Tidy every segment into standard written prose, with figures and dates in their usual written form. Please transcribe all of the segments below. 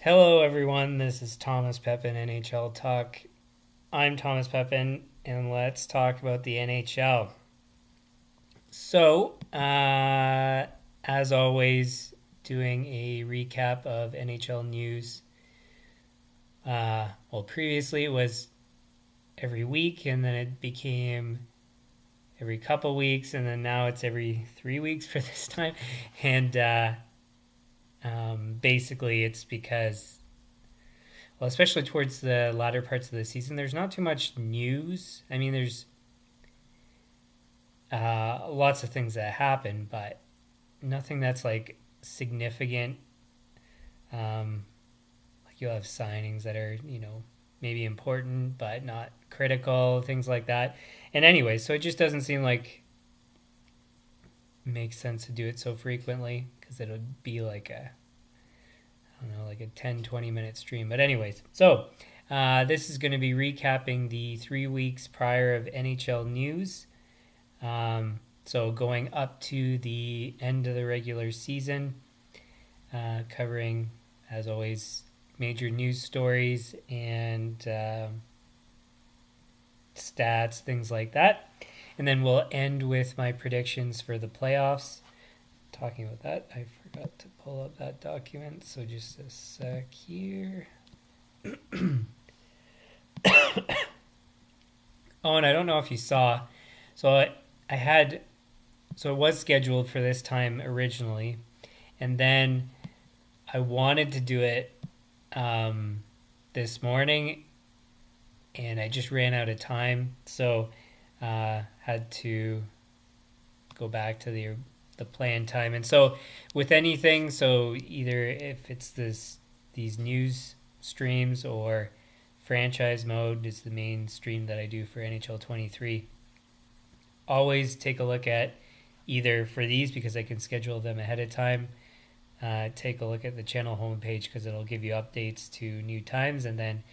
Hello, everyone. This is Thomas Pepin, NHL Talk. I'm Thomas Pepin, and let's talk about the NHL. As always, doing a recap of NHL news. Previously it was every week, and then it became every couple weeks, and then now it's every 3 weeks for this time. And basically, it's because, well, especially towards the latter parts of the season, there's not too much news. I mean, there's lots of things that happen, but nothing that's like significant. Like you'll have signings that are, maybe important but not critical, things like that. And anyway, so it just doesn't seem like it makes sense to do it so frequently because it would be like like a 10-20 minute stream. But anyways, this is going to be recapping the 3 weeks prior of NHL news. So going up to the end of the regular season, covering, as always, major news stories and stats, things like that. And then we'll end with my predictions for the playoffs. Talking about that, I forgot to pull up that document, so just a sec here. Oh, and I don't know if you saw, so it was scheduled for this time originally, and then I wanted to do it this morning, and I just ran out of time, so had to go back to the planned time. And so with anything, so either if it's these news streams or franchise mode is the main stream that I do for NHL 23, always take a look at either for these because I can schedule them ahead of time. Take a look at the channel homepage because it'll give you updates to new times. And then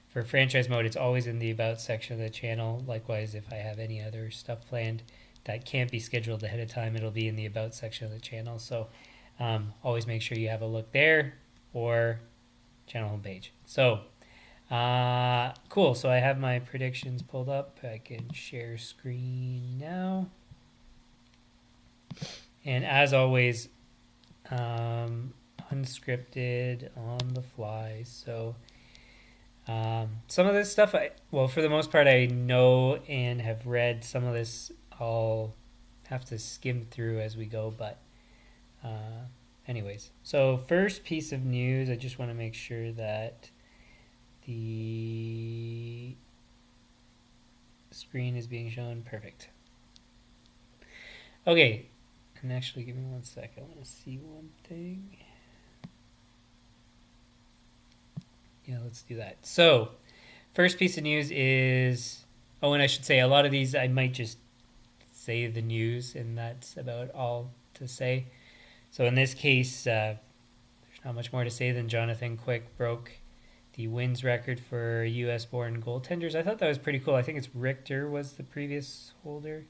for franchise mode, it's always in the About section of the channel. Likewise, if I have any other stuff planned that can't be scheduled ahead of time, it'll be in the About section of the channel. So always make sure you have a look there or channel homepage. So cool. So I have my predictions pulled up. I can share screen now. And as always, unscripted on the fly. So some of this stuff, for the most part, I know and have read. Some of this I'll have to skim through as we go. But anyways, so first piece of news, I just want to make sure that the screen is being shown. Perfect. Okay. And actually, give me 1 second. I want to see one thing. Yeah, let's do that. So, first piece of news is... Oh, and I should say, a lot of these, I might just say the news, and that's about all to say. So, in this case, there's not much more to say than Jonathan Quick broke the wins record for U.S.-born goaltenders. I thought that was pretty cool. I think it's Richter was the previous holder.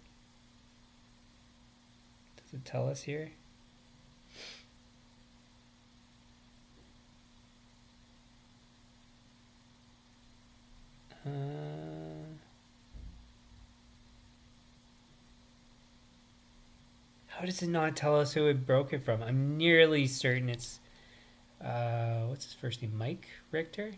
Does it tell us here? How does it not tell us who it broke it from? I'm nearly certain it's what's his first name? Mike Richter?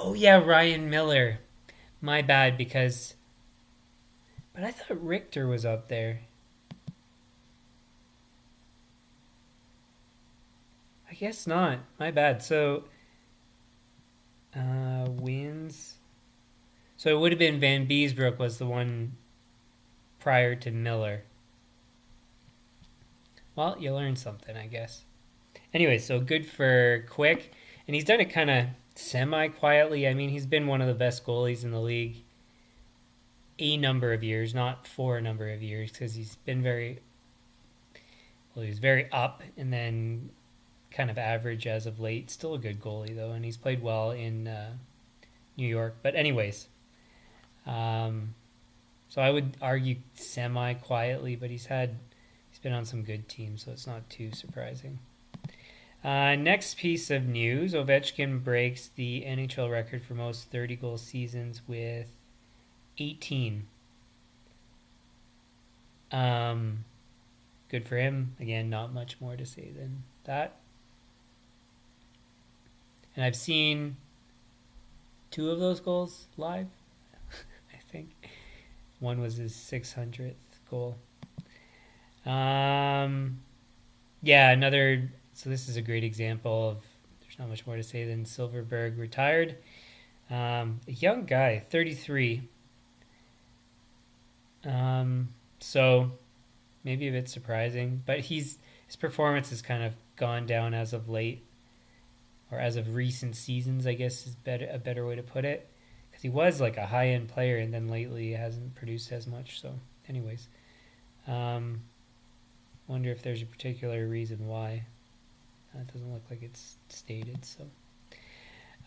Oh yeah, Ryan Miller. My bad, but I thought Richter was up there. I guess not. My bad. So wins. So it would have been Van Beesbrook was the one prior to Miller. Well, you learned something, I guess. Anyway, so good for Quick. And he's done it kind of semi-quietly. I mean, he's been one of the best goalies in the league a number of years, not for a number of years, because he's been he was very up and then kind of average as of late. Still a good goalie though, and he's played well in New York. But anyways, so I would argue semi quietly, but he's been on some good teams, so it's not too surprising. Next piece of news: Ovechkin breaks the NHL record for most 30-goal seasons with 18. Good for him. Again, not much more to say than that. And I've seen 2 of those goals live, I think. One was his 600th goal. Yeah, another. So this is a great example of. There's not much more to say than Silfverberg retired. A young guy, 33. So maybe a bit surprising, but his performance has kind of gone down as of late, or as of recent seasons, I guess is a better way to put it, because he was like a high-end player, and then lately he hasn't produced as much. So anyways, wonder if there's a particular reason why. It doesn't look like it's stated. So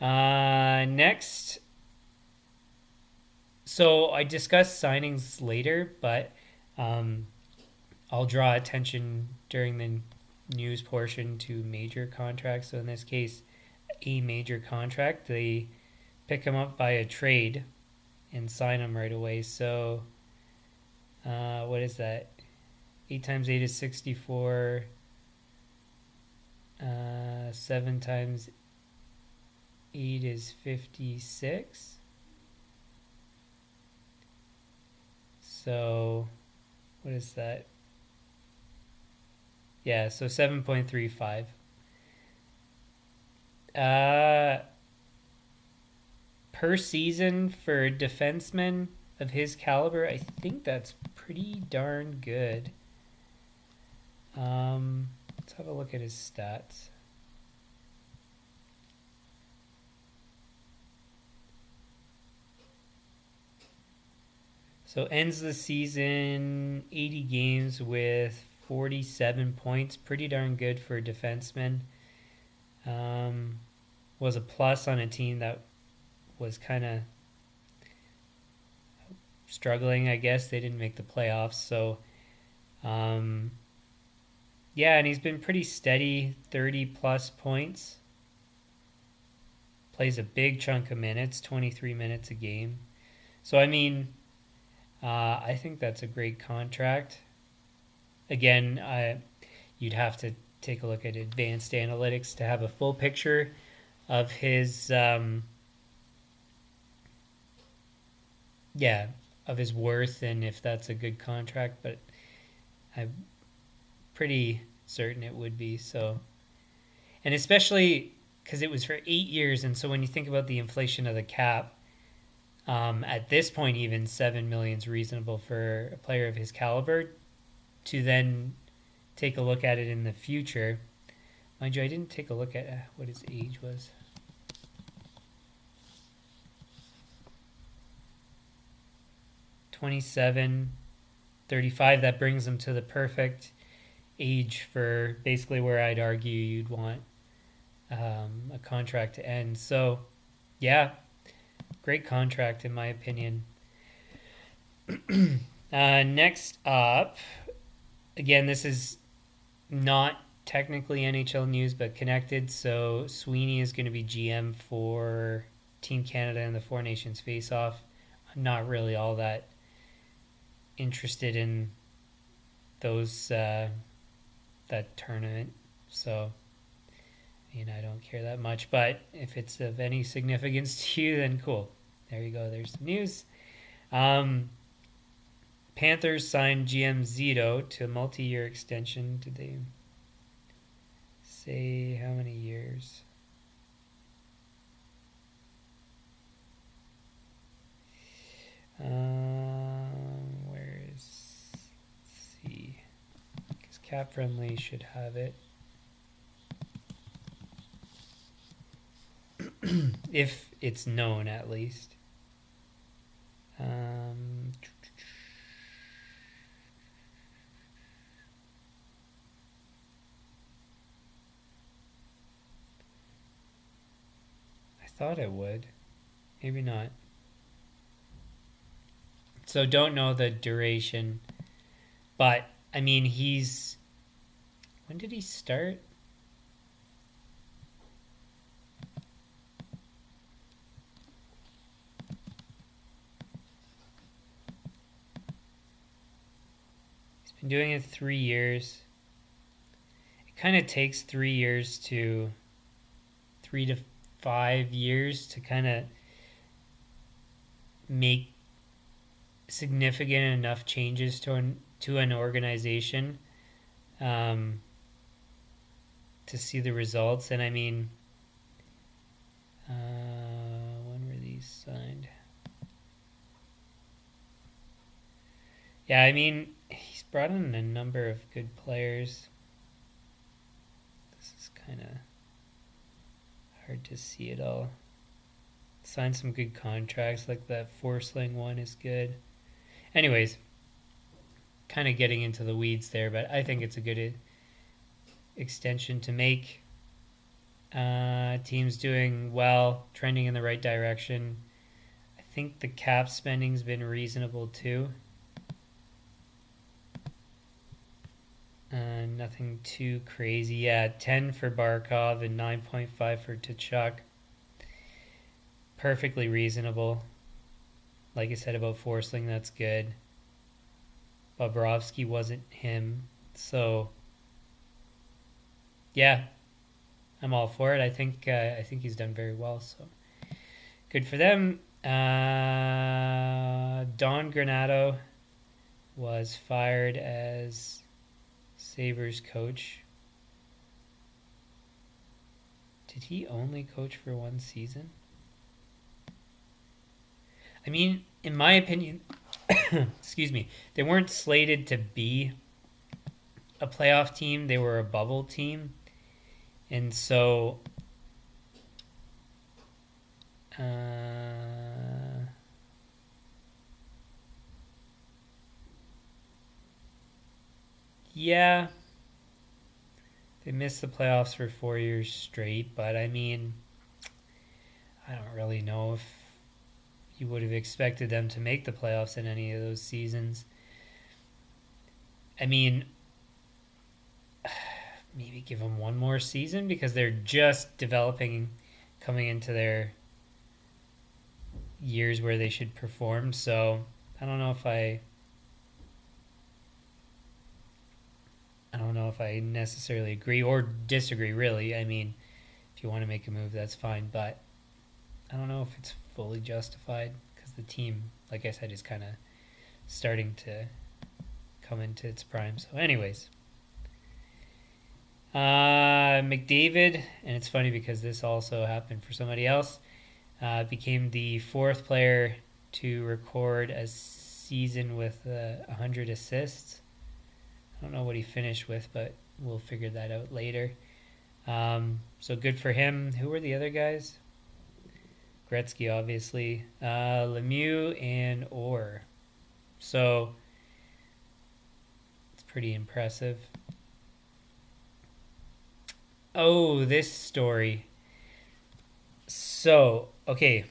next, so I discussed signings later, but I'll draw attention during the news portion to major contracts. So in this case, a major contract, they pick him up via trade and sign him right away. So what is that? 8 times 8 is 64. 7 times 8 is 56. So what is that? Yeah, so 7.35. Per season for defensemen of his caliber, I think that's pretty darn good. Let's have a look at his stats. So ends the season 80 games with 47 points. Pretty darn good for a defenseman. Was a plus on a team that was kind of struggling, I guess. They didn't make the playoffs. So, yeah, and he's been pretty steady, 30-plus points. Plays a big chunk of minutes, 23 minutes a game. So, I mean, I think that's a great contract. Again, you'd have to take a look at advanced analytics to have a full picture of his, of his worth and if that's a good contract. But I'm pretty certain it would be. So, and especially because it was for 8 years, and so when you think about the inflation of the cap, at this point, even $7 million is reasonable for a player of his caliber. To then take a look at it in the future, mind you, I didn't take a look at what his age was. $27, $35. That brings him to the perfect age for basically where I'd argue you'd want a contract to end. So, yeah. Great contract, in my opinion. Next up, again, this is not technically NHL news, but connected. So Sweeney is going to be GM for Team Canada in the Four Nations Face-Off. I'm not really all that interested in those that tournament. So, I don't care that much, but if it's of any significance to you, then cool. There you go. There's the news. Panthers signed GM Zito to a multi-year extension. Did they say how many years? Where is... Let's see. Because Cap Friendly should have it. If it's known, at least. thought it would. Maybe not. So don't know the duration. But, I mean, when did he start? He's been doing it 3 years. It kind of takes 3 to 5 years to kind of make significant enough changes to an organization to see the results. And I mean, when were these signed? Yeah, I mean, he's brought in a number of good players. This is kind of hard to see it all. Signed some good contracts, like that Forsling one is good. Anyways, kind of getting into the weeds there, but I think it's a good extension to make. Team's doing well, trending in the right direction. I think the cap spending's been reasonable too. Nothing too crazy. Yeah, 10 for Barkov and 9.5 for Tkachuk. Perfectly reasonable. Like I said about Forsling, that's good. Bobrovsky wasn't him. So, yeah, I'm all for it. I think he's done very well. So, good for them. Don Granato was fired as Sabres coach. Did he only coach for one season? I mean, in my opinion, excuse me, they weren't slated to be a playoff team. They were a bubble team. And so, yeah, they missed the playoffs for 4 years straight. But I mean, I don't really know if you would have expected them to make the playoffs in any of those seasons. I mean, maybe give them one more season because they're just developing, coming into their years where they should perform. So I don't know if I necessarily agree or disagree, really. I mean, if you want to make a move, that's fine. But I don't know if it's fully justified because the team, like I said, is kind of starting to come into its prime. So anyways, McDavid, and it's funny because this also happened for somebody else, became the fourth player to record a season with 100 assists. I don't know what he finished with, but we'll figure that out later. So good for him. Who were the other guys? Gretzky, obviously. Lemieux and Orr. So it's pretty impressive. Oh, this story. So, okay.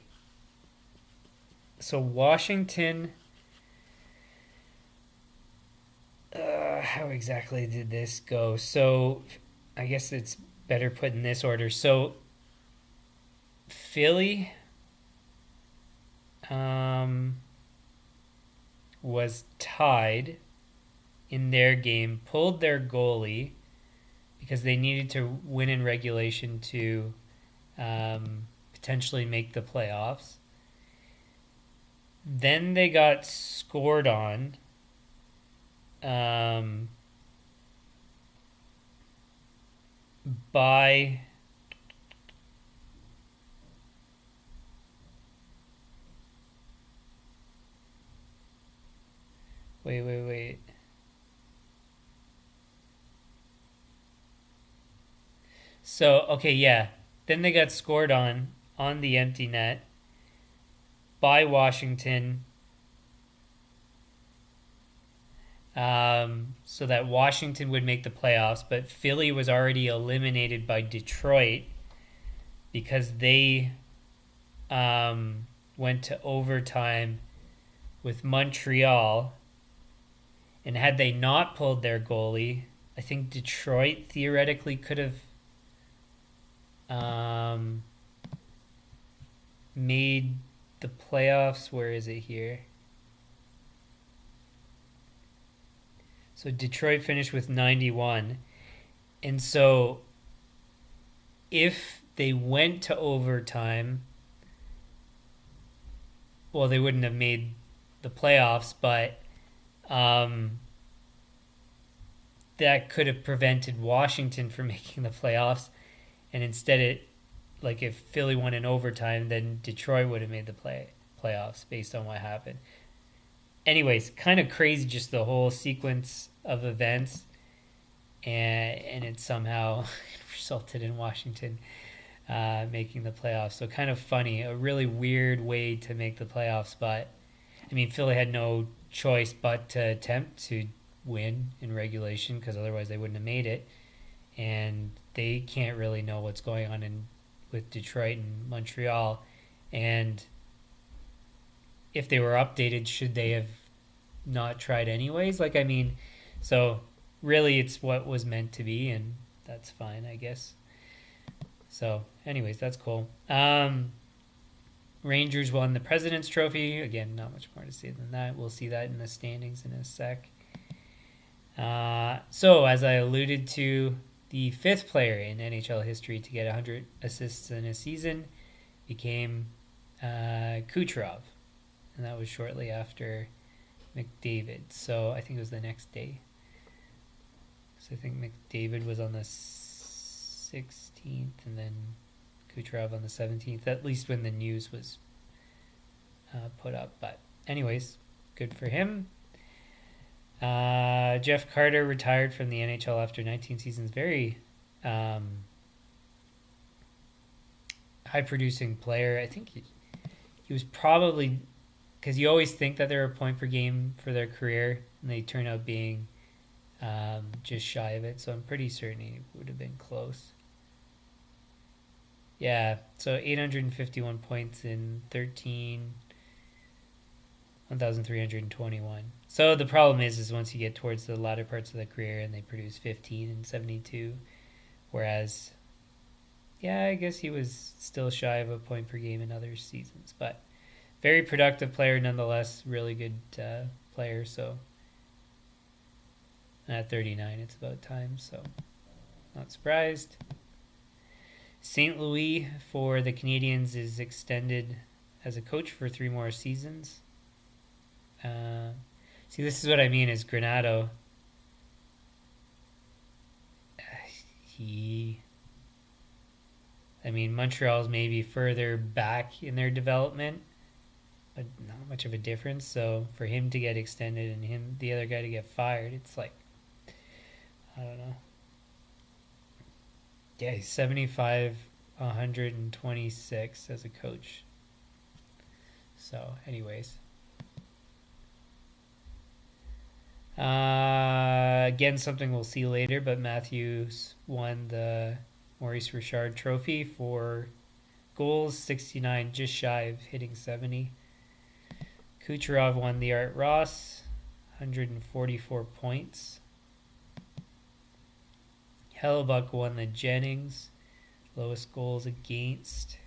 So Washington... how exactly did this go? So I guess it's better put in this order. So Philly was tied in their game, pulled their goalie because they needed to win in regulation to potentially make the playoffs. Then they got scored on. By wait. So, okay, yeah. Then they got scored on the empty net by Washington. So that Washington would make the playoffs, but Philly was already eliminated by Detroit because they went to overtime with Montreal, and had they not pulled their goalie, I think Detroit theoretically could have made the playoffs. Where is it here? So Detroit finished with 91. And so if they went to overtime, well, they wouldn't have made the playoffs, but that could have prevented Washington from making the playoffs. And instead, if Philly won in overtime, then Detroit would have made the playoffs based on what happened. Anyways, kind of crazy, just the whole sequence of events, and it somehow resulted in Washington making the playoffs. So kind of funny, a really weird way to make the playoffs. But I mean, Philly had no choice but to attempt to win in regulation, because otherwise they wouldn't have made it. And they can't really know what's going on with Detroit and Montreal. And if they were updated, should they have not tried anyways? So really it's what was meant to be, and that's fine, I guess. So anyways, that's cool. Rangers won the President's Trophy. Again, not much more to say than that. We'll see that in the standings in a sec. So as I alluded to, the fifth player in NHL history to get 100 assists in a season became Kucherov. And that was shortly after McDavid. So I think it was the next day. So I think McDavid was on the 16th and then Kucherov on the 17th, at least when the news was put up. But anyways, good for him. Jeff Carter retired from the NHL after 19 seasons. Very high-producing player. I think he was probably, because you always think that they're a point per game for their career, and they turn out being just shy of it. So I'm pretty certain he would have been close. Yeah, so 851 points in 1,321. So the problem is once you get towards the latter parts of the career and they produce 15 and 72, whereas, yeah, I guess he was still shy of a point per game in other seasons, but very productive player nonetheless, really good player. So at 39, it's about time, so not surprised. St. Louis for the Canadiens is extended as a coach for 3 more seasons. See, this is what I mean is Granato. Montreal's maybe further back in their development, but not much of a difference. So for him to get extended and the other guy to get fired, it's like, I don't know. Yeah, he's 75, 126 as a coach. So, anyways. Again, something we'll see later, but Matthews won the Maurice Richard Trophy for goals, 69, just shy of hitting 70. Kucherov won the Art Ross, 144 points. Hellebuck won the Jennings, lowest goals against,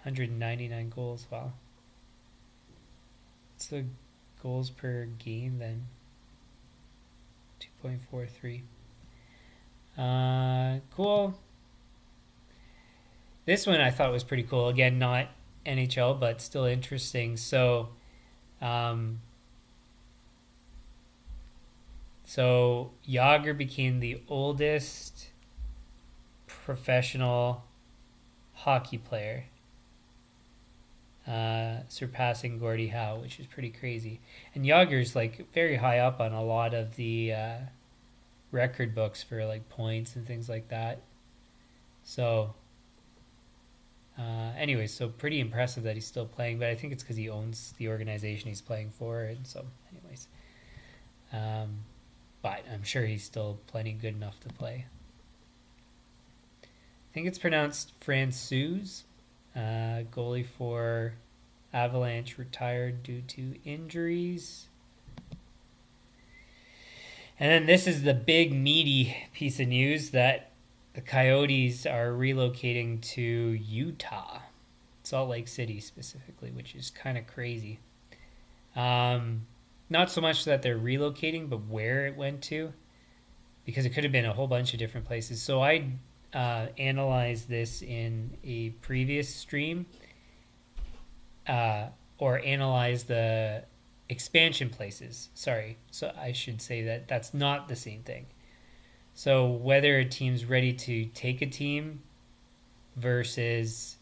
199 goals. Wow. What's the goals per game then? 2.43. Cool. This one I thought was pretty cool. Again, not NHL, but still interesting. So Jágr became the oldest professional hockey player, surpassing Gordie Howe, which is pretty crazy. And Jágr's very high up on a lot of the record books for points and things like that. So anyways, so pretty impressive that he's still playing, but I think it's because he owns the organization he's playing for. And so anyways, but I'm sure he's still plenty good enough to play. I think it's pronounced Francouz. Goalie for Avalanche retired due to injuries. And then this is the big meaty piece of news that the Coyotes are relocating to Utah, Salt Lake City specifically, which is kind of crazy. Not so much that they're relocating, but where it went to, because it could have been a whole bunch of different places. So I analyzed this in a previous stream, or analyzed the expansion places. Sorry. So I should say that that's not the same thing. So whether a team's ready to take a team versus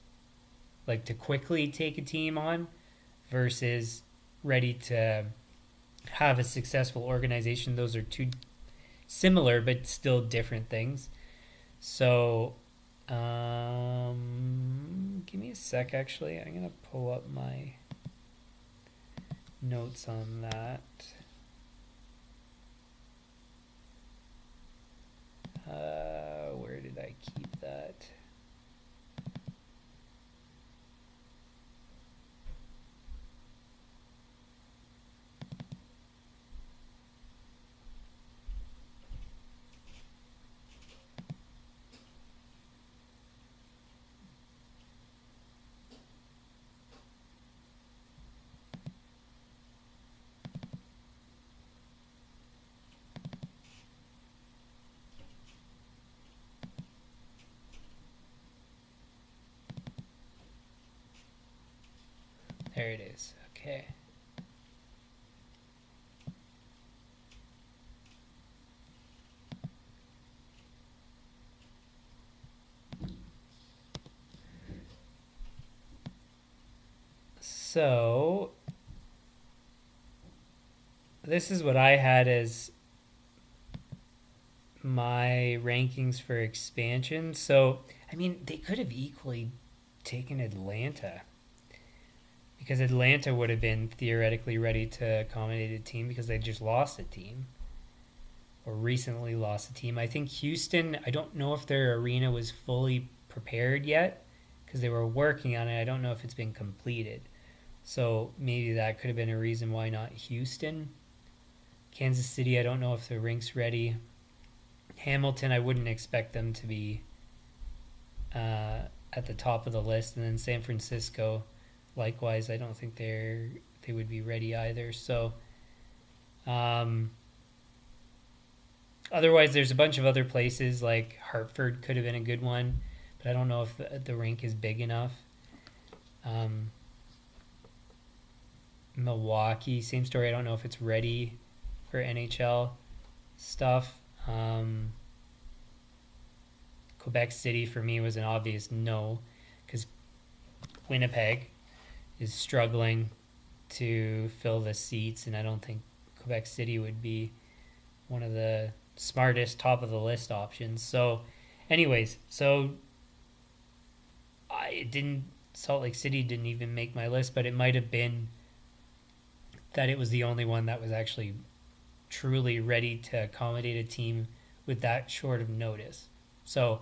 like to quickly take a team on versus ready to have a successful organization, those are two similar but still different things. So give me a sec, actually. I'm going to pull up my notes on that. Where did I keep that? There it is. Okay. So this is what I had as my rankings for expansion. So, I mean, they could have equally taken Atlanta, because Atlanta would have been theoretically ready to accommodate a team because they just lost a team or recently lost a team. I think Houston, I don't know if their arena was fully prepared yet because they were working on it. I don't know if it's been completed. So maybe that could have been a reason why not Houston. Kansas City, I don't know if the rink's ready. Hamilton, I wouldn't expect them to be at the top of the list. And then San Francisco, likewise, I don't think they would be ready either. So otherwise, there's a bunch of other places, like Hartford could have been a good one, but I don't know if the rink is big enough. Milwaukee, same story. I don't know if it's ready for NHL stuff. Quebec City for me was an obvious no, because Winnipeg is struggling to fill the seats, and I don't think Quebec City would be one of the smartest top of the list options. So anyways, Salt Lake City didn't even make my list, but it might have been that it was the only one that was actually truly ready to accommodate a team with that short of notice. So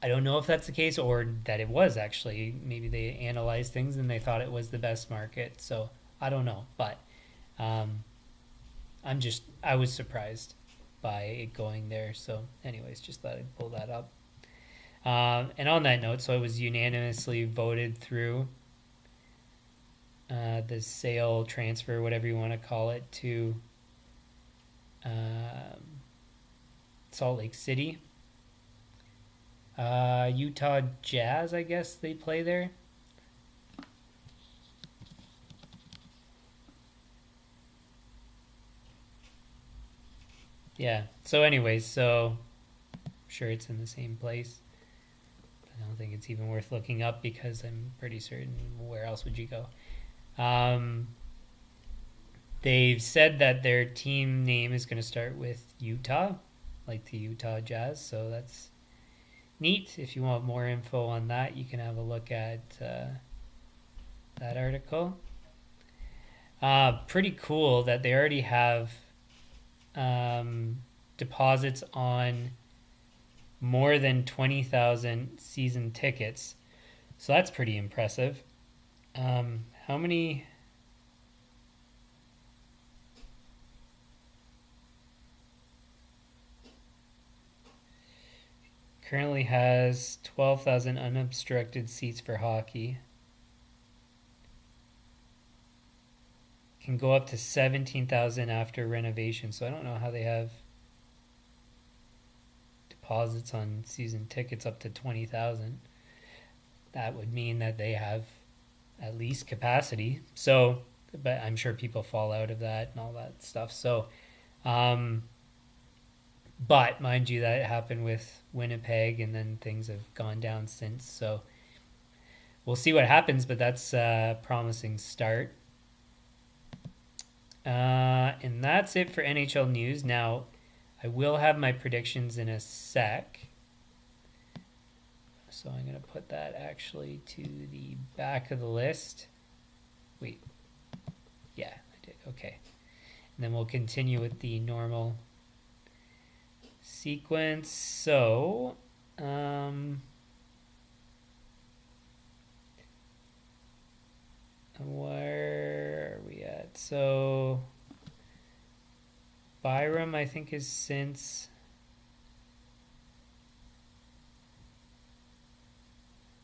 I don't know if that's the case, or that it was actually, maybe they analyzed things and they thought it was the best market. So I don't know, but I was surprised by it going there. So anyways, just thought I'd pull that up. And on that note, so it was unanimously voted through the sale, transfer, whatever you want to call it, to Salt Lake City. Utah Jazz, I guess they play there. Yeah. So anyways, I'm sure it's in the same place. I don't think it's even worth looking up because I'm pretty certain where else would you go? They've said that their team name is going to start with Utah, like the Utah Jazz. So that's neat. If you want more info on that, you can have a look at that article. Pretty cool that they already have deposits on more than 20,000 season tickets. So that's pretty impressive. How many? Currently has 12,000 unobstructed seats for hockey. Can go up to 17,000 after renovation. So I don't know how they have deposits on season tickets up to 20,000. That would mean that they have at least capacity. So, but I'm sure people fall out of that and all that stuff. So, but mind you, that happened with Winnipeg, and then things have gone down since. So we'll see what happens, but that's a promising start. And that's it for NHL news. Now, I will have my predictions in a sec. So I'm going to put that actually to the back of the list. Wait. Yeah, I did. Okay. And then we'll continue with the normal sequence. So, where are we at? So, Byram, I think, is since...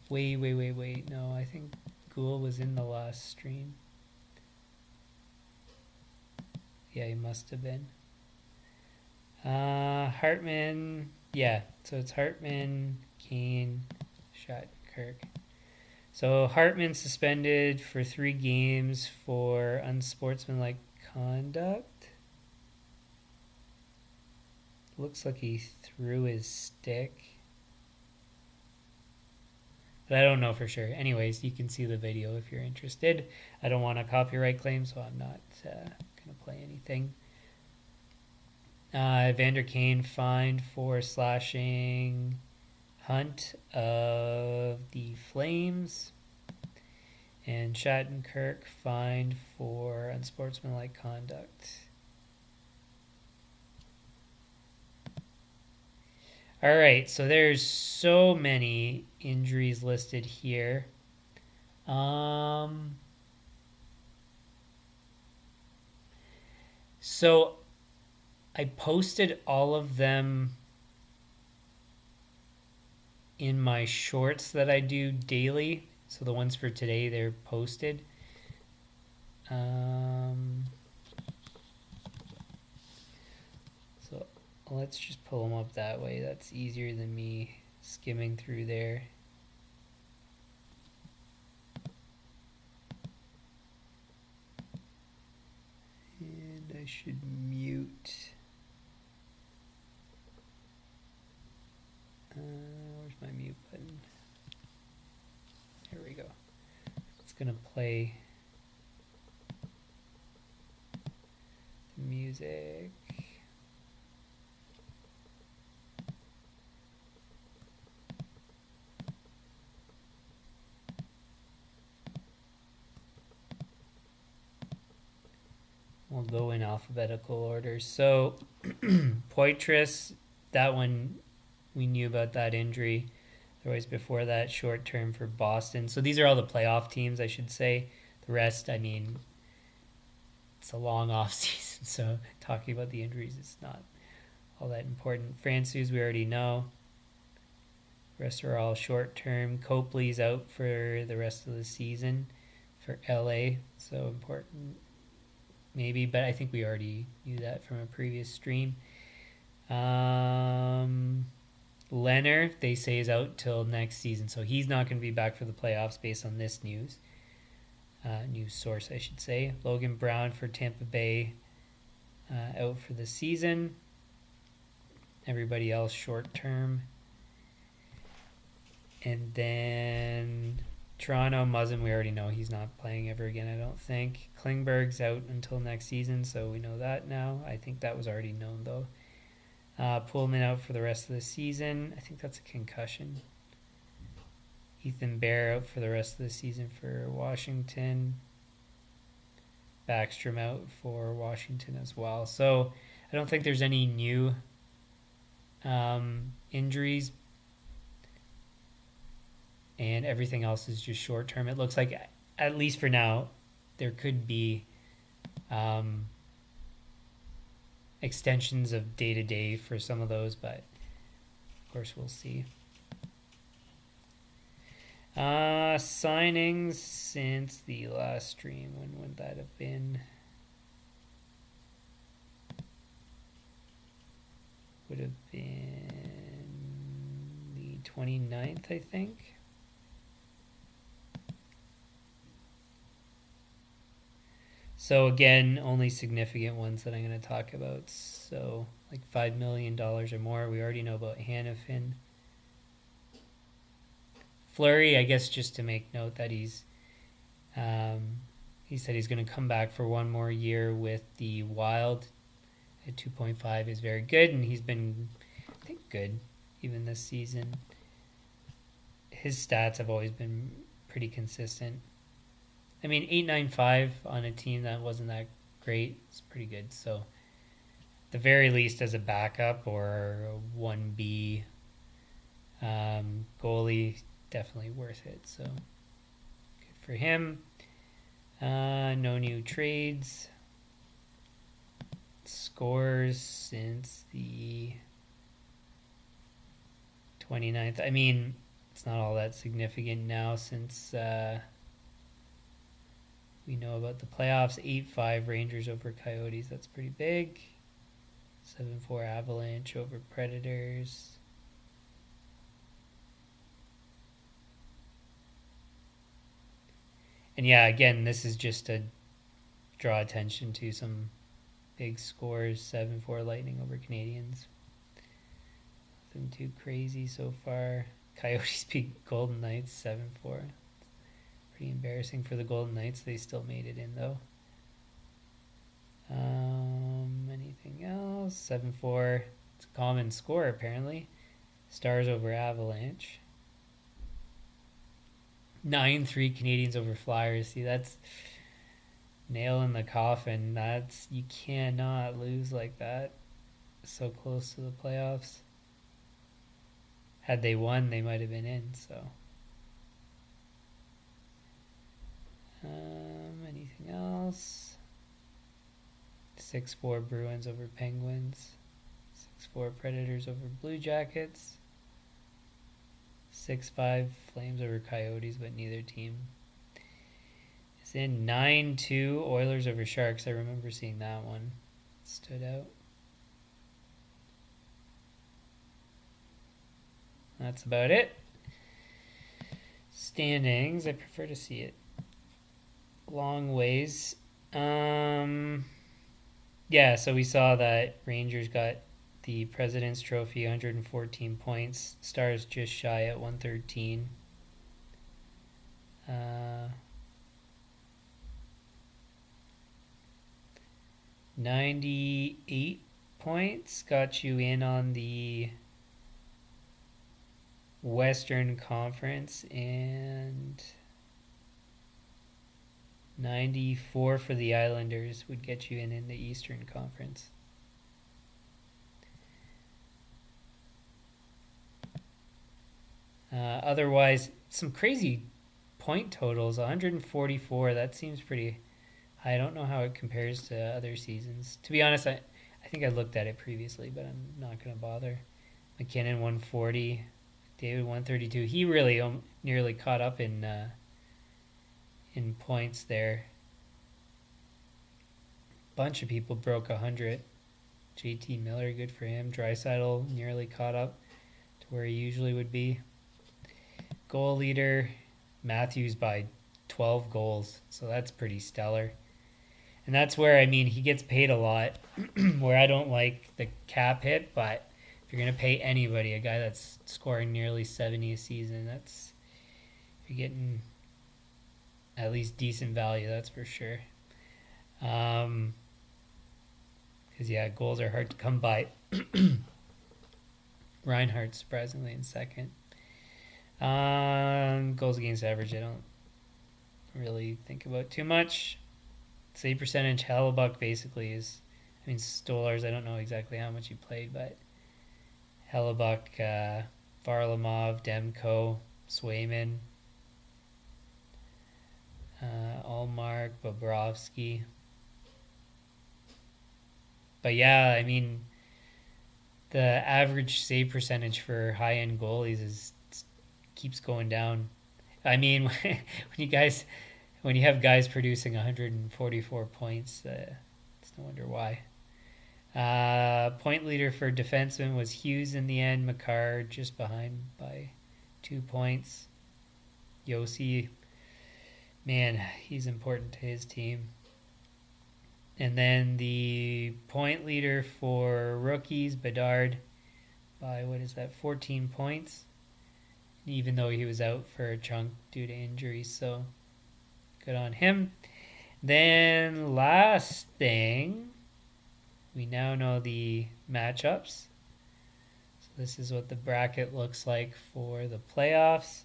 Wait. No, I think Ghoul was in the last stream. Yeah, he must have been. Hartman, yeah, so it's Hartman, Kane, Shattenkirk. So Hartman suspended for 3 games for unsportsmanlike conduct. Looks like he threw his stick. But I don't know for sure. Anyways, you can see the video if you're interested. I don't want a copyright claim, so I'm not going to play anything. Evander Kane fined for slashing Hunt of the Flames. And Shattenkirk fined for unsportsmanlike conduct. All right, so there's so many injuries listed here. So I posted all of them in my shorts that I do daily. So the ones for today, they're posted. So let's just pull them up that way. That's easier than me skimming through there. And I should mute. Where's my mute button? There we go. It's gonna play the music. We'll go in alphabetical order. So, Poitras, that one, we knew about that injury. Otherwise, before that, short term for Boston. So these are all the playoff teams, I should say. The rest, I mean, it's a long off season, so talking about the injuries is not all that important. Francouz, we already know. The rest are all short term. Copley's out for the rest of the season for LA, so important. Maybe, but I think we already knew that from a previous stream. Leonard, they say, is out till next season, so he's not going to be back for the playoffs based on this news. News source, I should say. Logan Brown for Tampa Bay, out for the season. Everybody else short term. And then Toronto, Muzzin, we already know he's not playing ever again, I don't think. Klingberg's out until next season, so we know that now. I think that was already known, though. Pullman out for the rest of the season. I think that's a concussion. Ethan Bear out for the rest of the season for Washington. Backstrom out for Washington as well. So I don't think there's any new injuries, and everything else is just short term. It looks like, at least for now, there could be extensions of day to day for some of those, but of course we'll see. Signings since the last stream. When would that have been? Would have been the 29th, I think. So again, only significant ones that I'm going to talk about. So like $5 million or more. We already know about Hanifin. Fleury, I guess just to make note that he said he's going to come back for one more year with the Wild. At 2.5 is very good, and he's been, I think, good even this season. His stats have always been pretty consistent. I mean, 8.95 on a team that wasn't that great is pretty good. So, at the very least, as a backup or a 1B goalie, definitely worth it. So, good for him. No new trades. Scores since the 29th. I mean, it's not all that significant now since we know about the playoffs. 8-5 Rangers over Coyotes. That's pretty big. 7-4 Avalanche over Predators. And yeah, again, this is just to draw attention to some big scores. 7-4 Lightning over Canadians. Nothing too crazy so far. Coyotes beat Golden Knights 7-4. Pretty embarrassing for the Golden Knights. They still made it in though. Anything else? 7-4. It's a common score apparently. Stars over Avalanche. 9-3 Canadians over Flyers. See, that's nail in the coffin. You cannot lose like that. So close to the playoffs. Had they won, they might have been in. So, anything else? 6-4 Bruins over Penguins. 6-4 Predators over Blue Jackets. 6-5 Flames over Coyotes, but neither team is in. 9-2 Oilers over Sharks. I remember seeing that one. It stood out. That's about it. Standings. I prefer to see it long ways. Yeah, so we saw that Rangers got the President's Trophy, 114 points. Stars just shy at 113. 98 points got you in on the Western Conference, and 94 for the Islanders would get you in the Eastern Conference. Otherwise, some crazy point totals. 144, that seems pretty high. I don't know how it compares to other seasons. To be honest, I think I looked at it previously, but I'm not going to bother. McKinnon 140, David 132. He really nearly caught up in points there. Bunch of people broke 100. JT Miller, good for him. Draisaitl nearly caught up to where he usually would be. Goal leader, Matthews by 12 goals. So that's pretty stellar. And that's where, I mean, he gets paid a lot, where I don't like the cap hit, but if you're going to pay anybody, a guy that's scoring nearly 70 a season, you're getting at least decent value, that's for sure. Because, yeah, goals are hard to come by. Reinhardt, surprisingly, in second. Goals against average, I don't really think about too much. Save percentage, Hellebuck basically is, I mean, Stolars, I don't know exactly how much he played, but Hellebuck, Varlamov, Demko, Swayman, Allmark, Bobrovsky. But yeah, I mean, the average save percentage for high-end goalies keeps going down. I mean, when you have guys producing 144 points, it's no wonder why. Point leader for defensemen was Hughes in the end. Makar just behind by 2 points. Yossi, man, he's important to his team. And then the point leader for rookies, Bedard, by 14 points, even though he was out for a chunk due to injury. So good on him. Then last thing, we now know the matchups. So this is what the bracket looks like for the playoffs.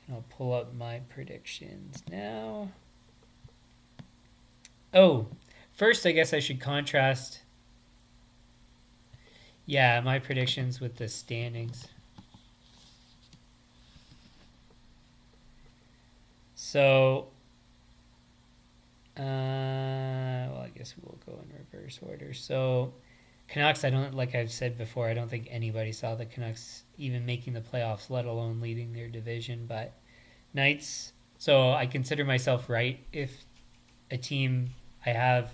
And I'll pull up my predictions now. Oh, first I guess I should contrast, my predictions with the standings. So, I guess we'll go in reverse order. So, Canucks, like I've said before, I don't think anybody saw the Canucks even making the playoffs, let alone leading their division. But Knights, so I consider myself right if a team I have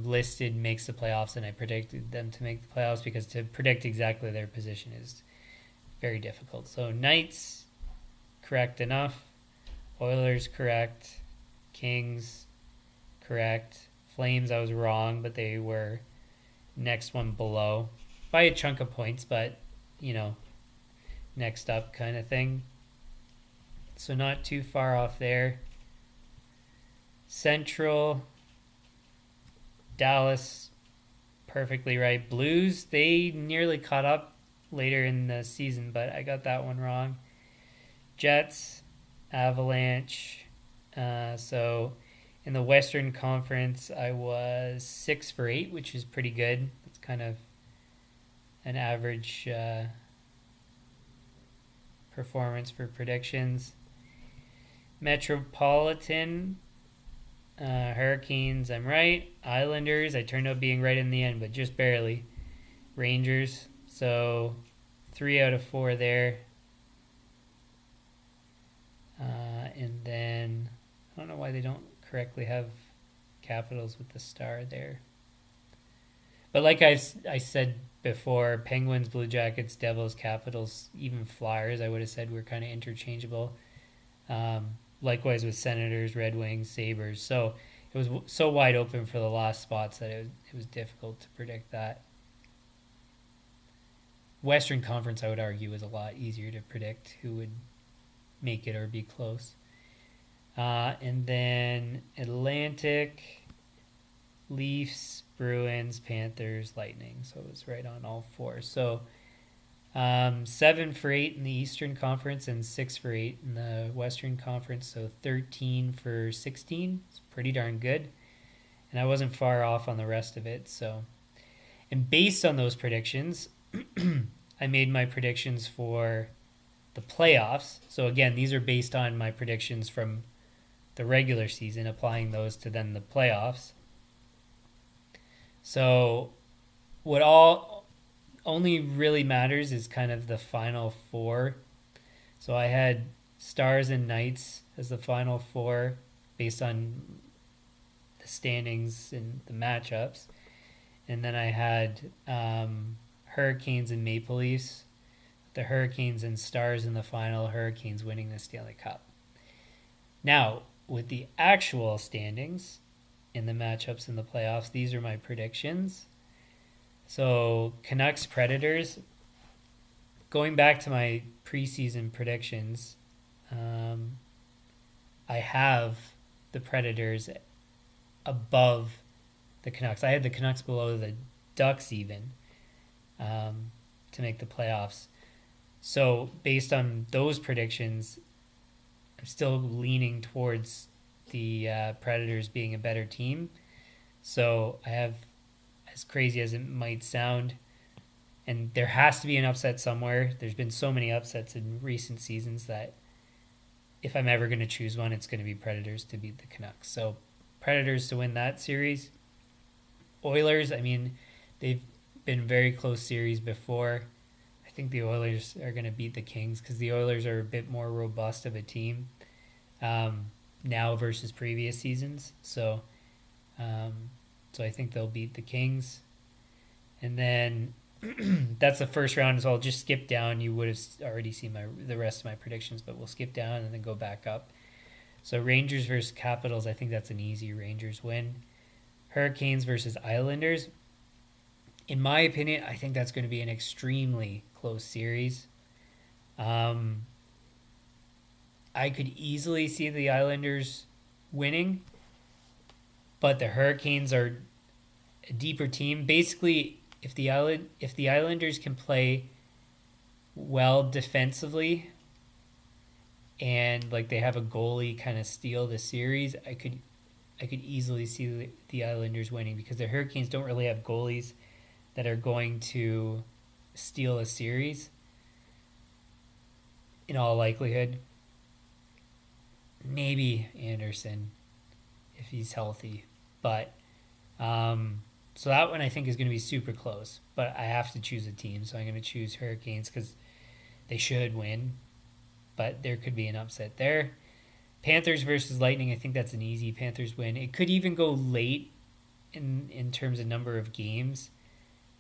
listed makes the playoffs and I predicted them to make the playoffs, because to predict exactly their position is very difficult. So Knights, correct enough. Oilers, correct. Kings, correct. Flames, I was wrong, but they were next one below by a chunk of points, but next up kind of thing. So not too far off there. Central, Dallas, perfectly right. Blues, they nearly caught up later in the season, but I got that one wrong. Jets, Avalanche. So in the Western Conference, I was 6 for 8, which is pretty good. It's kind of an average performance for predictions. Metropolitan, Hurricanes, I'm right. Islanders, I turned out being right in the end, but just barely. Rangers, so 3 out of 4 there. And then I don't know why they don't correctly have Capitals with the star there. But like I said before, Penguins, Blue Jackets, Devils, Capitals, even Flyers, I would have said were kind of interchangeable. Likewise with Senators, Red Wings, Sabres. So it was so wide open for the last spots that it was difficult to predict that. Western Conference, I would argue, was a lot easier to predict who would make it or be close. And then Atlantic, Leafs, Bruins, Panthers, Lightning. So it was right on all 4. So 7 for 8 in the Eastern Conference and 6 for 8 in the Western Conference. So 13 for 16. It's pretty darn good. And I wasn't far off on the rest of it. So, and based on those predictions, I made my predictions for the playoffs. So again, these are based on my predictions from the regular season, applying those to then the playoffs. So what only really matters is kind of the final 4. So I had Stars and Knights as the final 4 based on the standings and the matchups. And then I had Hurricanes and Maple Leafs. The Hurricanes and Stars in the final, Hurricanes winning the Stanley Cup. Now, with the actual standings in the matchups in the playoffs, these are my predictions. So, Canucks Predators, going back to my preseason predictions, I have the Predators above the Canucks. I had the Canucks below the Ducks even to make the playoffs. So based on those predictions, I'm still leaning towards the Predators being a better team. So I have, as crazy as it might sound, And there has to be an upset somewhere. There's been so many upsets in recent seasons that if I'm ever going to choose one, it's going to be Predators to beat the Canucks. So Predators to win that series. Oilers, I mean, they've been very close series before. I think the Oilers are going to beat the Kings because the Oilers are a bit more robust of a team now versus previous seasons. So I think they'll beat the Kings. And then that's the first round, so I'll just skip down. You would have already seen the rest of my predictions, but we'll skip down and then go back up. So Rangers versus Capitals, I think that's an easy Rangers win. Hurricanes versus Islanders. In my opinion, I think that's going to be an extremely close series. I could easily see the Islanders winning, but the Hurricanes are a deeper team. Basically, if the Islanders can play well defensively and like they have a goalie kind of steal the series, I could easily see the Islanders winning because the Hurricanes don't really have goalies that are going to steal a series in all likelihood. Maybe Anderson if he's healthy, but so that one I think is going to be super close, but I have to choose a team, so I'm going to choose Hurricanes because they should win, but there could be an upset there. Panthers versus Lightning, I think that's an easy Panthers win. It could even go late in terms of number of games.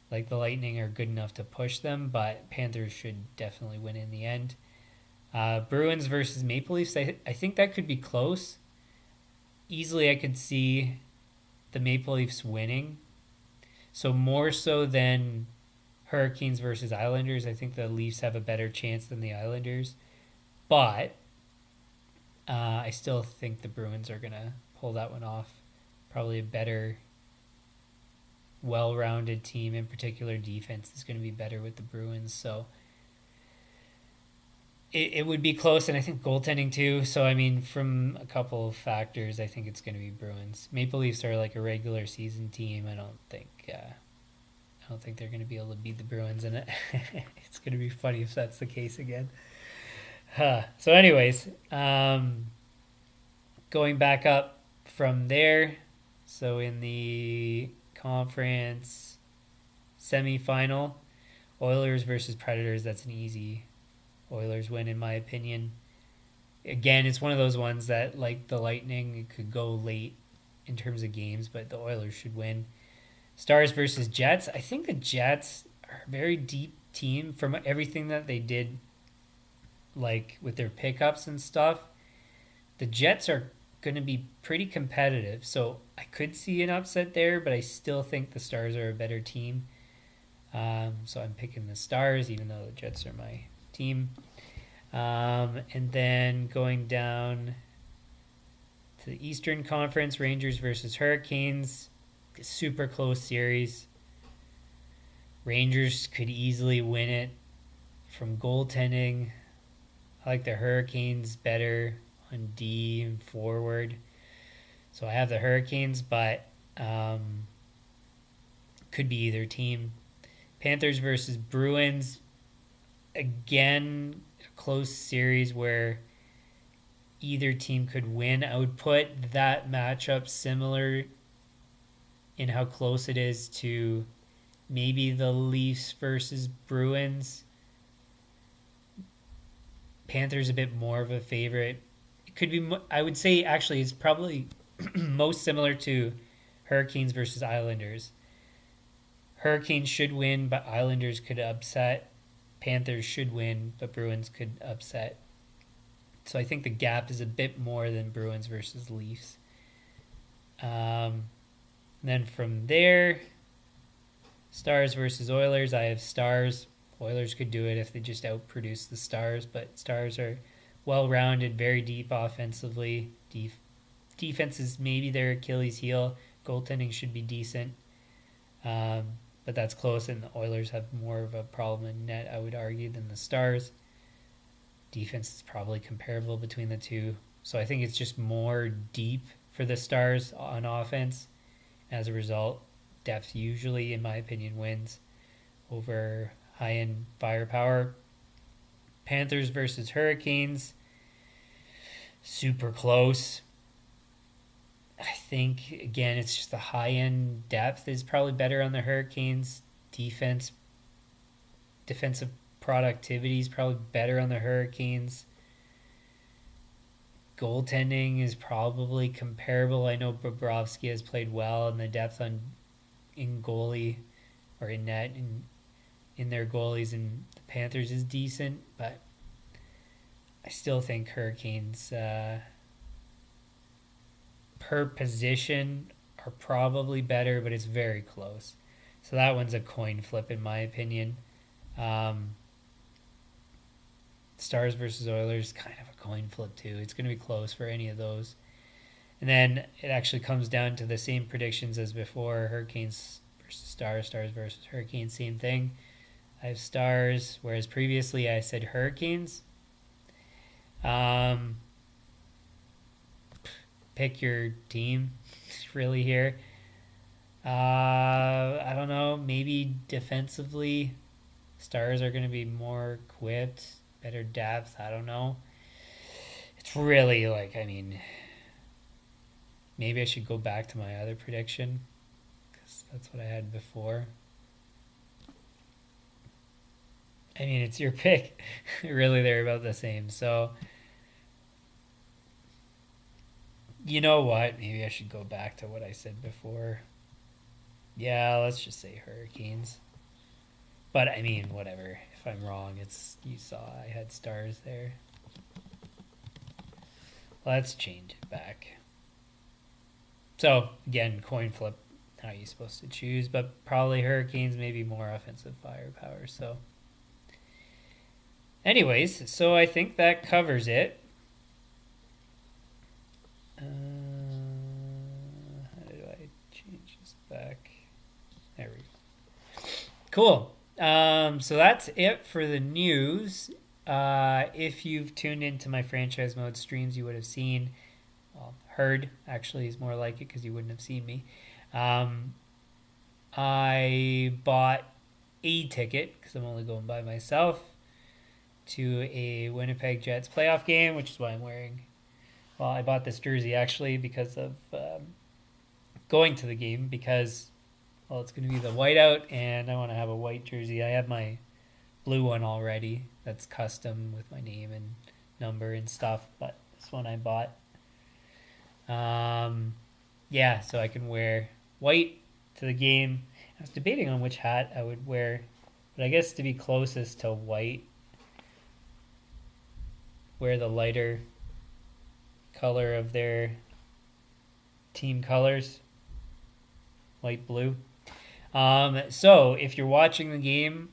Like the Lightning are good enough to push them, but Panthers should definitely win in the end. Bruins versus Maple Leafs, I think that could be close. Easily I could see the Maple Leafs winning. So more so than Hurricanes versus Islanders, I think the Leafs have a better chance than the Islanders. But I still think the Bruins are going to pull that one off. Probably a better, well-rounded team. In particular, defense is going to be better with the Bruins. So it would be close, and I think goaltending too. So, I mean, from a couple of factors, I think it's going to be Bruins. Maple Leafs are like a regular season team. I don't think they're going to be able to beat the Bruins, and it's going to be funny if that's the case again. So anyways, going back up from there, so in the conference semifinal, Oilers versus Predators, that's an easy Oilers win in my opinion. Again, it's one of those ones that, like the Lightning, it could go late in terms of games, but the Oilers should win. Stars versus Jets. I think the Jets are a very deep team from everything that they did, like with their pickups and stuff. The Jets are going to be pretty competitive, so I could see an upset there, but I still think the Stars are a better team. So I'm picking the Stars, even though the Jets are my team. And then going down to the Eastern Conference, Rangers versus Hurricanes. Super close series. Rangers could easily win it from goaltending. I like the Hurricanes better on D and forward. So I have the Hurricanes, but could be either team. Panthers versus Bruins. Again, a close series where either team could win. I would put that matchup similar in how close it is to maybe the Leafs versus Bruins. Panthers a bit more of a favorite. It could be, I would say actually it's probably most similar to Hurricanes versus Islanders. Hurricanes should win, but Islanders could upset. Panthers should win, but Bruins could upset. So I think the gap is a bit more than Bruins versus Leafs. Then from there, Stars versus Oilers. I have Stars. Oilers could do it if they just outproduce the Stars, but Stars are well-rounded, very deep offensively. Defense is maybe their Achilles heel. Goaltending should be decent, but that's close, and the Oilers have more of a problem in net, I would argue, than the Stars. Defense is probably comparable between the two, so I think it's just more deep for the Stars on offense. As a result, depth usually, in my opinion, wins over high-end firepower. Panthers versus Hurricanes, super close. I think, again, it's just the high-end depth is probably better on the Hurricanes. Defensive productivity is probably better on the Hurricanes. Goaltending is probably comparable. I know Bobrovsky has played well, and the depth in goalie or in net in their goalies and the Panthers is decent, but I still think Hurricanes per position are probably better, but it's very close. So that one's a coin flip in my opinion. Stars versus Oilers, kind of a coin flip too. It's going to be close for any of those. And then it actually comes down to the same predictions as before. Hurricanes versus Stars, Stars versus Hurricanes, same thing. I have Stars, whereas previously I said Hurricanes. Pick your team really here. I don't know. Maybe defensively, Stars are going to be more equipped, better depth. I don't know. It's really maybe I should go back to my other prediction because that's what I had before. It's your pick. Really, they're about the same. So, you know what? Maybe I should go back to what I said before. Yeah, let's just say Hurricanes. But, whatever. If I'm wrong, you saw I had Stars there. Let's change it back. So, again, coin flip. How are you supposed to choose? But probably Hurricanes, maybe more offensive firepower. So, anyways, so I think that covers it. How do I change this back? There we go. Cool. So that's it for the news. If you've tuned into my franchise mode streams, you would have seen, heard, actually is more like it because you wouldn't have seen me. I bought a ticket, because I'm only going by myself, to a Winnipeg Jets playoff game, which is why I'm wearing. Well, I bought this jersey actually because of going to the game because, it's going to be the whiteout and I want to have a white jersey. I have my blue one already that's custom with my name and number and stuff, but this one I bought. So I can wear white to the game. I was debating on which hat I would wear, but I guess to be closest to white, wear the lighter color of their team colors, light blue. So if you're watching the game,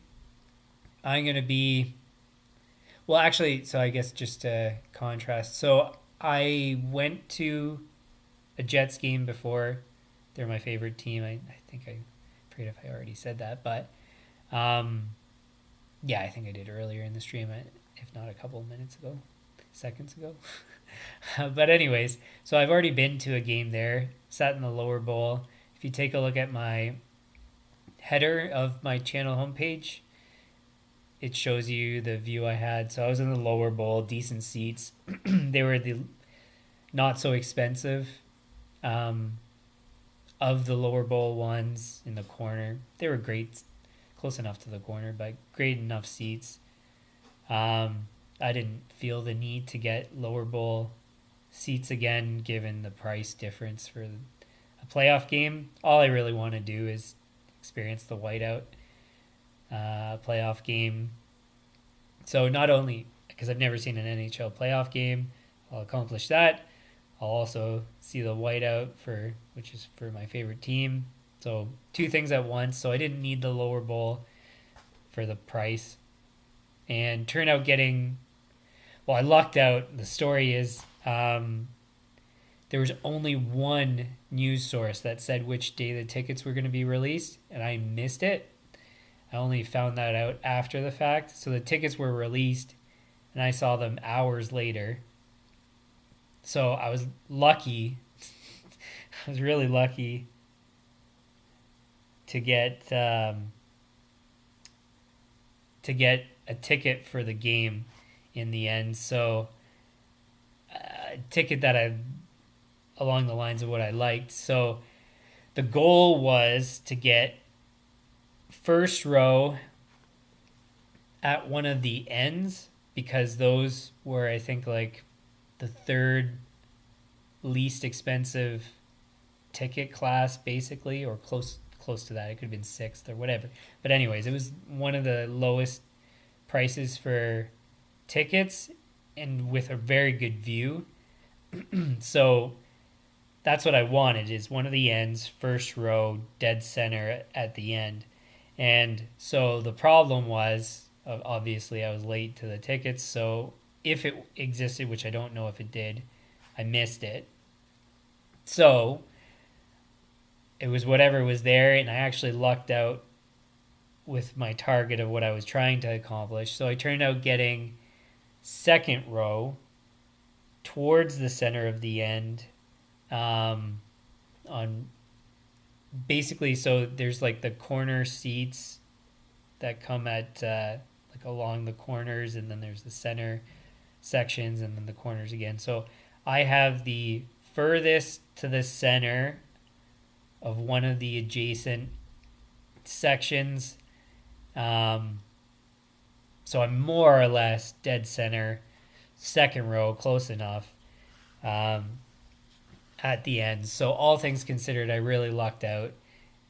I'm going to be, so I guess just to contrast. So I went to a Jets game before. They're my favorite team. I think I forget if I already said that, but I think I did earlier in the stream, if not a couple of seconds ago. But anyways, so I've already been to a game there, sat in the lower bowl. If you take a look at my header of my channel homepage, it shows you the view I had. So I was in the lower bowl, decent seats. They were the not so expensive of the lower bowl ones in the corner. They were great, close enough to the corner, but great enough seats. I didn't feel the need to get lower bowl seats again, given the price difference for a playoff game. All I really want to do is experience the whiteout playoff game. So not only because I've never seen an NHL playoff game, I'll accomplish that. I'll also see the whiteout which is for my favorite team. So two things at once. So I didn't need the lower bowl for the price, and turned out I lucked out. The story is there was only one news source that said which day the tickets were going to be released, and I missed it. I only found that out after the fact. So the tickets were released, and I saw them hours later. So I was lucky. I was really lucky to get to get a ticket for the game in the end. So a ticket that I along the lines of what I liked. So the goal was to get first row at one of the ends, because those were, I think, like the third least expensive ticket class, basically, or close to that. It could have been sixth or whatever. But anyways, it was one of the lowest prices for tickets and with a very good view. So that's what I wanted, is one of the ends, first row, dead center at the end. And so the problem was, obviously I was late to the tickets, so if it existed, which I don't know if it did, I missed it. So it was whatever was there, and I actually lucked out with my target of what I was trying to accomplish. So I turned out getting second row towards the center of the end, on basically, so there's like the corner seats that come at like along the corners, and then there's the center sections, and then the corners again. So I have the furthest to the center of one of the adjacent sections. So I'm more or less dead center, second row, close enough, at the end. So all things considered, I really lucked out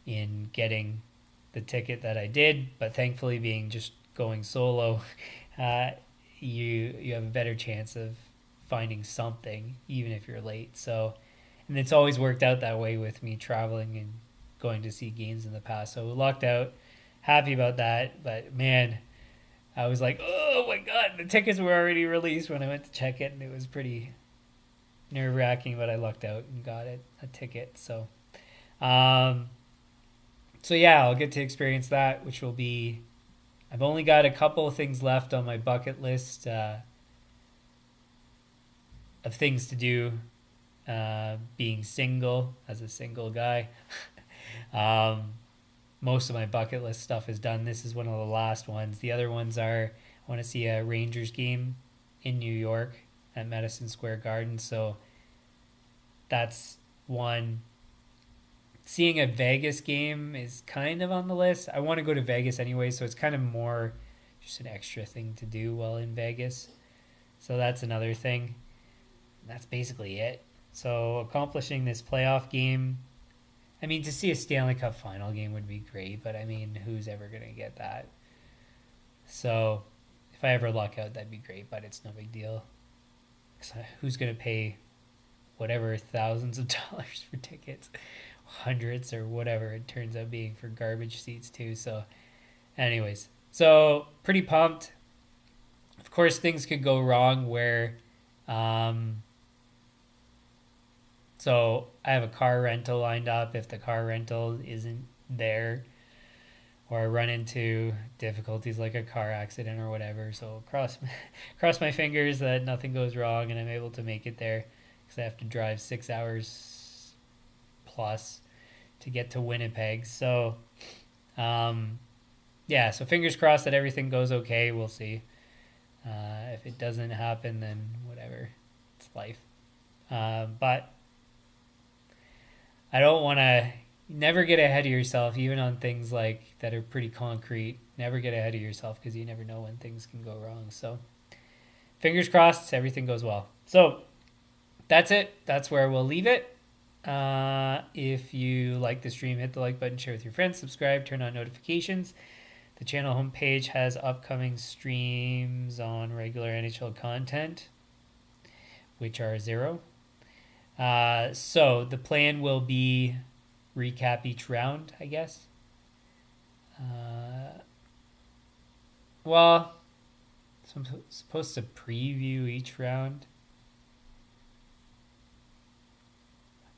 in getting the ticket that I did. But thankfully, being just going solo, you have a better chance of finding something, even if you're late. So, and it's always worked out that way with me traveling and going to see games in the past. So lucked out, happy about that. But man, I was like, oh my God, the tickets were already released when I went to check it, and it was pretty nerve-wracking, but I lucked out and got a ticket. So, so yeah, I'll get to experience that, which will be, I've only got a couple of things left on my bucket list of things to do, being single, as a single guy. Most of my bucket list stuff is done. This is one of the last ones. The other ones are, I want to see a Rangers game in New York at Madison Square Garden. So that's one. Seeing a Vegas game is kind of on the list. I want to go to Vegas anyway, so it's kind of more just an extra thing to do while in Vegas. So that's another thing. That's basically it. So accomplishing this playoff game, I mean, to see a Stanley Cup final game would be great, but I mean, who's ever going to get that? So if I ever luck out, that'd be great, but it's no big deal. Who's going to pay whatever thousands of dollars for tickets? Hundreds or whatever it turns out being for garbage seats too. So anyways, so pretty pumped. Of course, things could go wrong where so I have a car rental lined up. If the car rental isn't there, or I run into difficulties like a car accident or whatever, so cross my fingers that nothing goes wrong and I'm able to make it there, because I have to drive 6 hours plus to get to Winnipeg. So yeah, so fingers crossed that everything goes okay. We'll see. If it doesn't happen, then whatever, it's life. But I don't want to, never get ahead of yourself, even on things like that are pretty concrete. Never get ahead of yourself, because you never know when things can go wrong. So fingers crossed, everything goes well. So that's it. That's where we'll leave it. If you like the stream, hit the like button, share with your friends, subscribe, turn on notifications. The channel homepage has upcoming streams on regular NHL content, which are 0. So the plan will be recap each round, I guess. Well, so I'm supposed to preview each round.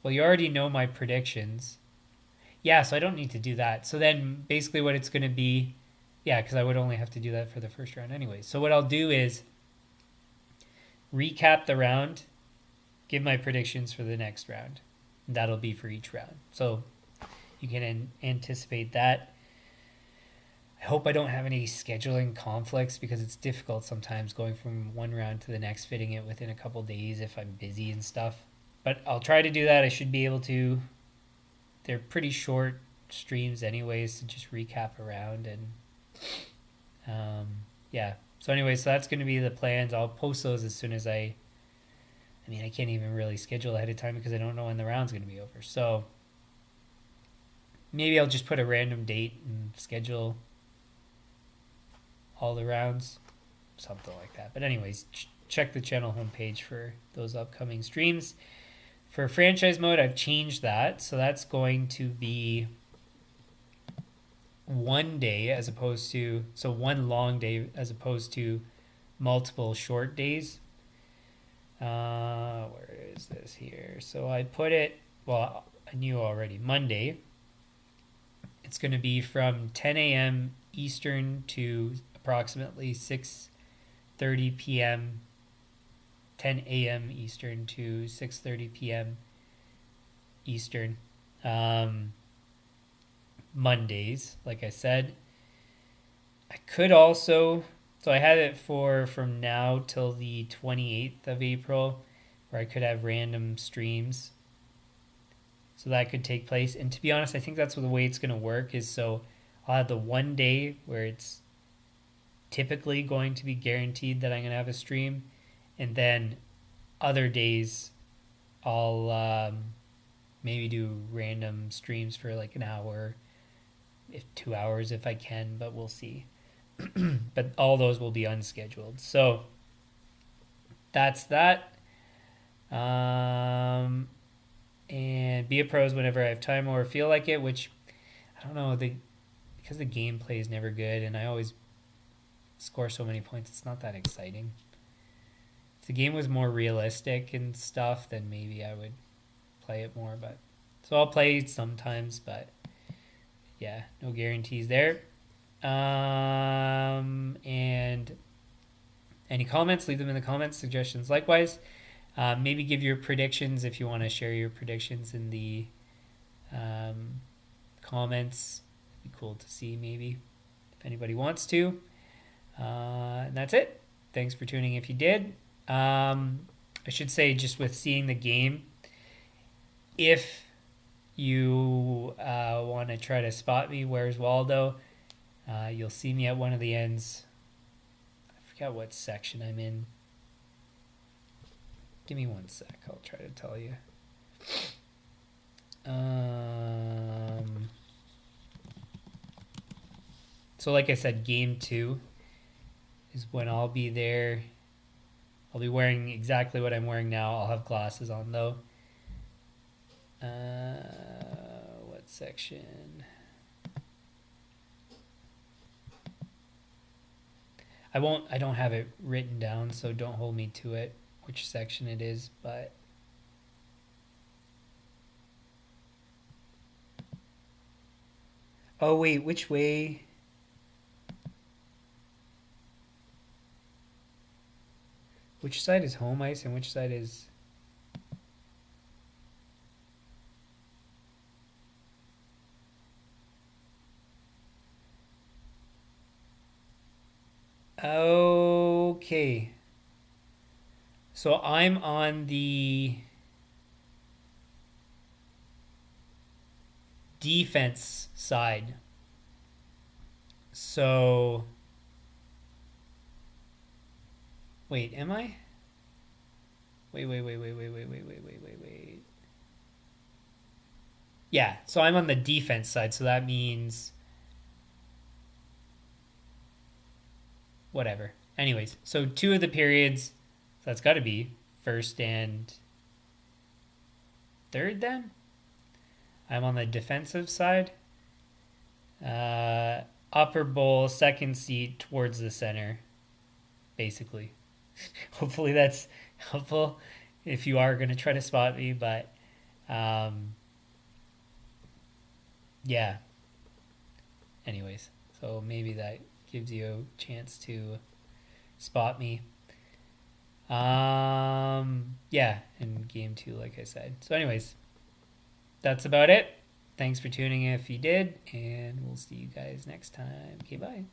Well, you already know my predictions. Yeah, so I don't need to do that. So then basically what it's going to be, yeah, because I would only have to do that for the first round anyway. So what I'll do is recap the round, give my predictions for the next round. That'll be for each round. So you can anticipate that. I hope I don't have any scheduling conflicts because it's difficult sometimes going from one round to the next, fitting it within a couple days if I'm busy and stuff. But I'll try to do that. I should be able to. They're pretty short streams anyways to just recap around and yeah. So anyway, so that's going to be the plans. I'll post those as soon as I can't even really schedule ahead of time because I don't know when the round's going to be over. So maybe I'll just put a random date and schedule all the rounds, something like that. But anyways, check the channel homepage for those upcoming streams. For franchise mode, I've changed that. So that's going to be one day as opposed to, so one long day as opposed to multiple short days. Where is this here? So I put it, well, I knew already, Monday. It's going to be from 10 a.m. Eastern to approximately 6:30 p.m. 10 a.m. Eastern to 6:30 p.m. Eastern. Mondays, like I said. I could also, so I had it for from now till the 28th of April, where I could have random streams. So that could take place. And to be honest, I think that's the way it's going to work is so I'll have the one day where it's typically going to be guaranteed that I'm going to have a stream. And then other days I'll maybe do random streams for like an hour, if 2 hours if I can, but we'll see. But all those will be unscheduled. So that's that. And be a pros whenever I have time or feel like it, which I don't know, because the gameplay is never good and I always score so many points, it's not that exciting. If the game was more realistic and stuff, then maybe I would play it more. But so I'll play sometimes, but yeah, no guarantees there. And any comments, leave them in the comments, suggestions likewise. Maybe give your predictions if you want to share your predictions in the comments. It'd be cool to see maybe if anybody wants to. And that's it. Thanks for tuning if you did. I should say, just with seeing the game, if you want to try to spot me, where's Waldo? You'll see me at one of the ends. I forgot what section I'm in. Give me one sec. I'll try to tell you. So like I said, game 2 is when I'll be there. I'll be wearing exactly what I'm wearing now. I'll have glasses on though. What section? I don't have it written down, so don't hold me to it, which section it is, but oh wait, which way? Which side is home ice and which side is... Okay. So I'm on the defense side. So wait, am I? Wait. Yeah, so I'm on the defense side, so that means whatever. Anyways, so 2 of the periods, so that's got to be first and third then? I'm on the defensive side. Upper bowl, second seat towards the center, basically. Hopefully that's helpful if you are going to try to spot me, but yeah. Anyways, so maybe that gives you a chance to spot me. Yeah, in game 2, like I said. So anyways, that's about it. Thanks for tuning in if you did, and we'll see you guys next time. Okay, bye.